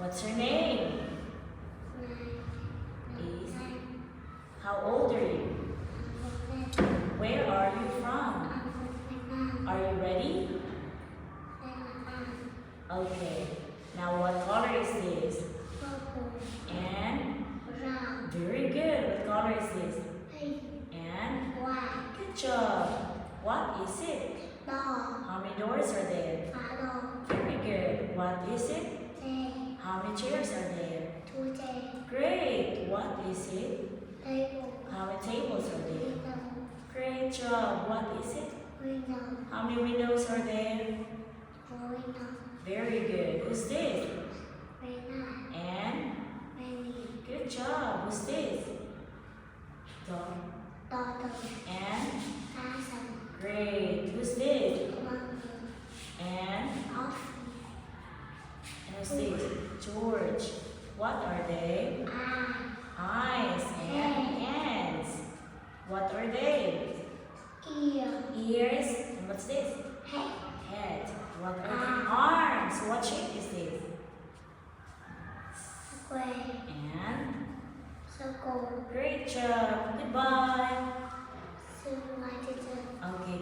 What's your name? Is. How old are you? Where are you from? Are you ready? Okay. Now what color is this? And very good. What color is this? And good job. What is it? How many doors are there? Very good. What is it? How many chairs are there? Great. What is it? How many tables are there? Great job. What is it? How many windows are there? Very good. Who's this? And good job. Who's this? Dog. And great. Who's this? And who's this? George. What are they? Eyes and hands. What are they? Ears. And what's this? Head. What are the arms? What shape is this? And great job. Goodbye. Okay.